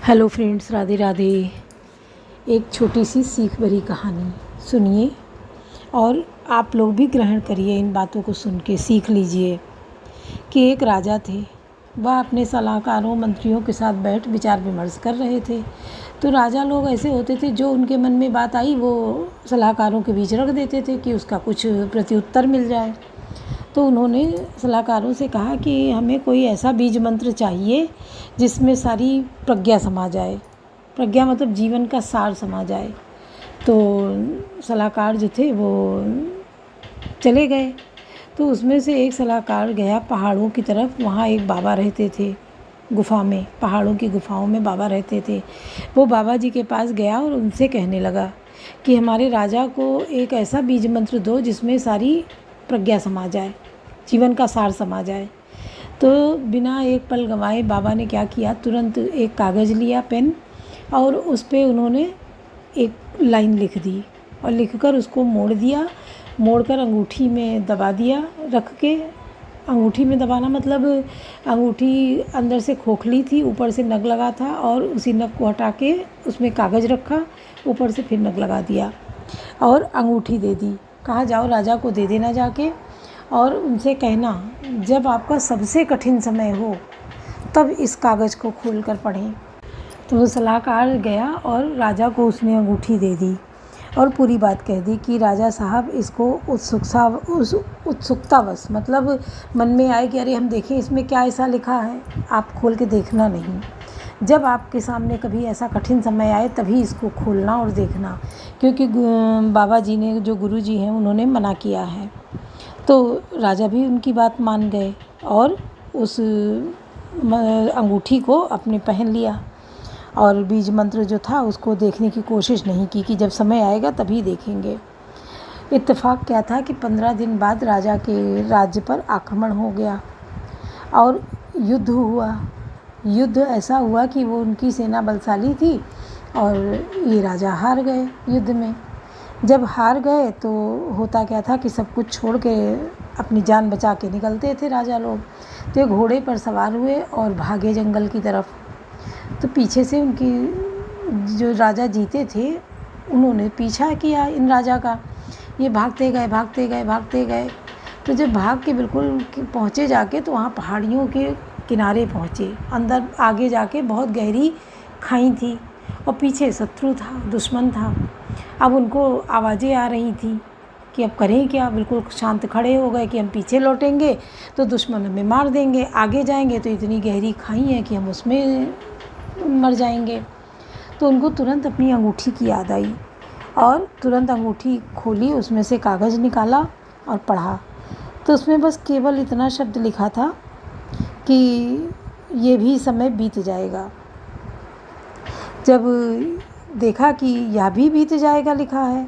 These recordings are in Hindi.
Hello friends, Radhe Radhe. एक छोटी सी सीख भरी कहानी सुनिए और आप लोग भी ग्रहण करिए। इन बातों को सुन के सीख लीजिए कि एक राजा थे। वह अपने सलाहकारों मंत्रियों के साथ बैठ विचार विमर्श कर रहे थे। तो राजा लोग ऐसे होते थे, जो उनके मन में बात आई वो सलाहकारों के बीच रख देते थे कि उसका कुछ प्रत्युत्तर मिल जाए। तो उन्होंने सलाहकारों से कहा कि हमें कोई ऐसा बीज मंत्र चाहिए जिसमें सारी प्रज्ञा समा जाए। प्रज्ञा मतलब जीवन का सार समा जाए। तो सलाहकार जो थे वो चले गए। तो उसमें से एक सलाहकार गया पहाड़ों की तरफ। वहाँ एक बाबा रहते थे गुफा में, पहाड़ों की गुफाओं में बाबा रहते थे। वो बाबा जी के पास गया और उनसे कहने लगा कि हमारे राजा को एक ऐसा बीज मंत्र दो जिसमें सारी प्रज्ञा समा जाए, जीवन का सार समा जाए। तो बिना एक पल गंवाए बाबा ने क्या किया, तुरंत एक कागज़ लिया, पेन, और उस पर उन्होंने एक लाइन लिख दी और लिखकर उसको मोड़ दिया। मोड़कर अंगूठी में दबा दिया। रख के अंगूठी में दबाना मतलब अंगूठी अंदर से खोखली थी, ऊपर से नग लगा था, और उसी नग को हटा के उसमें कागज़ रखा, ऊपर से फिर नग लगा दिया और अंगूठी दे दी। कहा जाओ राजा को दे देना जाके, और उनसे कहना जब आपका सबसे कठिन समय हो तब इस कागज़ को खोल कर पढ़ें। तो वो सलाहकार गया और राजा को उसने अंगूठी दे दी और पूरी बात कह दी कि राजा साहब इसको उत्सुकतावश मतलब मन में आए कि अरे हम देखें इसमें क्या ऐसा लिखा है, आप खोल के देखना नहीं। जब आपके सामने कभी ऐसा कठिन समय आए तभी इसको खोलना और देखना, क्योंकि बाबा जी ने, जो गुरु जी हैं, उन्होंने मना किया है। तो राजा भी उनकी बात मान गए और उस अंगूठी को अपने पहन लिया और बीज मंत्र जो था उसको देखने की कोशिश नहीं की कि जब समय आएगा तभी देखेंगे। इत्तेफाक क्या था कि 15 दिन बाद राजा के राज्य पर आक्रमण हो गया और युद्ध हुआ। युद्ध ऐसा हुआ कि वो उनकी सेना बलशाली थी और ये राजा हार गए युद्ध में। जब हार गए तो होता क्या था कि सब कुछ छोड़ के अपनी जान बचा के निकलते थे राजा लोग। तो ये घोड़े पर सवार हुए और भागे जंगल की तरफ। तो पीछे से उनकी जो राजा जीते थे उन्होंने पीछा किया इन राजा का। ये भागते गए भागते गए भागते गए। तो जब भाग के बिल्कुल पहुँचे जाके तो वहाँ पहाड़ियों के किनारे पहुँचे। अंदर आगे जाके बहुत गहरी खाई थी और पीछे शत्रु था, दुश्मन था। अब उनको आवाज़ें आ रही थी कि अब करें क्या। बिल्कुल शांत खड़े हो गए कि हम पीछे लौटेंगे तो दुश्मन हमें मार देंगे, आगे जाएंगे तो इतनी गहरी खाई है कि हम उसमें मर जाएंगे। तो उनको तुरंत अपनी अंगूठी की याद आई और तुरंत अंगूठी खोली, उसमें से कागज़ निकाला और पढ़ा। तो उसमें बस केवल इतना शब्द लिखा था कि ये भी समय बीत जाएगा। जब देखा कि यह भी बीत जाएगा लिखा है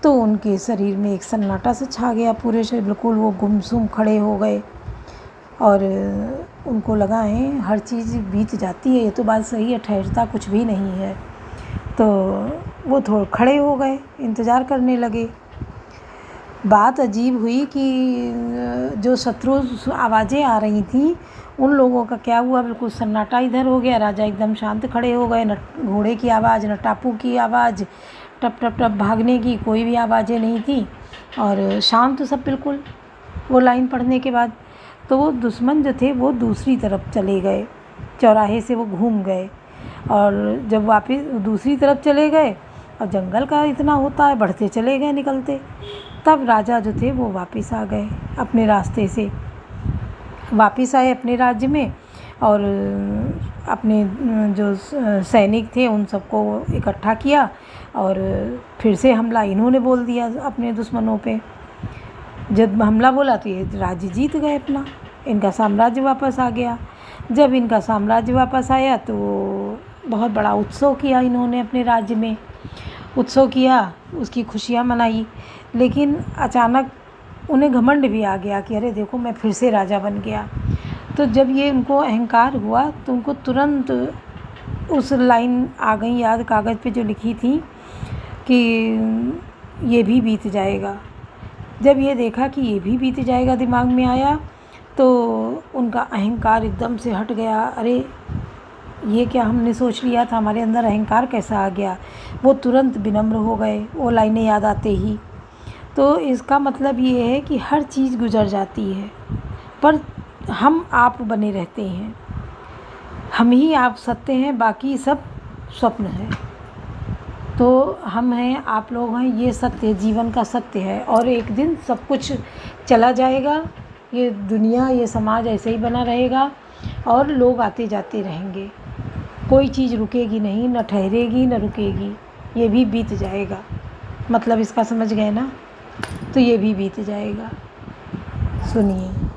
तो उनके शरीर में एक सन्नाटा सा छा गया। पूरे शरीर बिल्कुल वो गुमसुम खड़े हो गए और उनको लगा है हर चीज़ बीत जाती है, ये तो बात सही है, ठहरता कुछ भी नहीं है। तो वो थोड़े खड़े हो गए, इंतज़ार करने लगे। बात अजीब हुई कि जो शत्रु आवाज़ें आ रही थी उन लोगों का क्या हुआ, बिल्कुल सन्नाटा इधर हो गया। राजा एकदम शांत खड़े हो गए। न घोड़े की आवाज़, न टापू की आवाज़, टप टप टप भागने की कोई भी आवाज़ें नहीं थी और शांत सब बिल्कुल वो लाइन पढ़ने के बाद। तो वो दुश्मन जो थे वो दूसरी तरफ चले गए, चौराहे से वो घूम गए और जब वापस दूसरी तरफ चले गए और जंगल का इतना होता है, बढ़ते चले गए निकलते। तब राजा जो थे वो वापस आ गए, अपने रास्ते से वापस आए अपने राज्य में और अपने जो सैनिक थे उन सबको इकट्ठा किया और फिर से हमला इन्होंने बोल दिया अपने दुश्मनों पे। जब हमला बोला तो ये राज्य जीत गए अपना, इनका साम्राज्य वापस आ गया। जब इनका साम्राज्य वापस आया तो बहुत बड़ा उत्सव किया इन्होंने अपने राज्य में। उत्सव किया, उसकी खुशियाँ मनाई, लेकिन अचानक उन्हें घमंड भी आ गया कि अरे देखो मैं फिर से राजा बन गया। तो जब ये उनको अहंकार हुआ तो उनको तुरंत उस लाइन आ गई याद, कागज़ पे जो लिखी थी कि ये भी बीत जाएगा। जब ये देखा कि ये भी बीत जाएगा दिमाग में आया तो उनका अहंकार एकदम से हट गया। अरे ये क्या हमने सोच लिया था, हमारे अंदर अहंकार कैसा आ गया, वो तुरंत विनम्र हो गए वो लाइनें याद आते ही। तो इसका मतलब ये है कि हर चीज़ गुजर जाती है पर हम आप बने रहते हैं, हम ही आप सत्य हैं, बाकी सब स्वप्न है। तो हम हैं, आप लोग हैं, ये सत्य जीवन का सत्य है। और एक दिन सब कुछ चला जाएगा, ये दुनिया ये समाज ऐसे ही बना रहेगा और लोग आते जाते रहेंगे, कोई चीज़ रुकेगी नहीं, न ठहरेगी न रुकेगी, ये भी बीत जाएगा। मतलब इसका समझ गए ना, तो ये भी बीत जाएगा। सुनिए।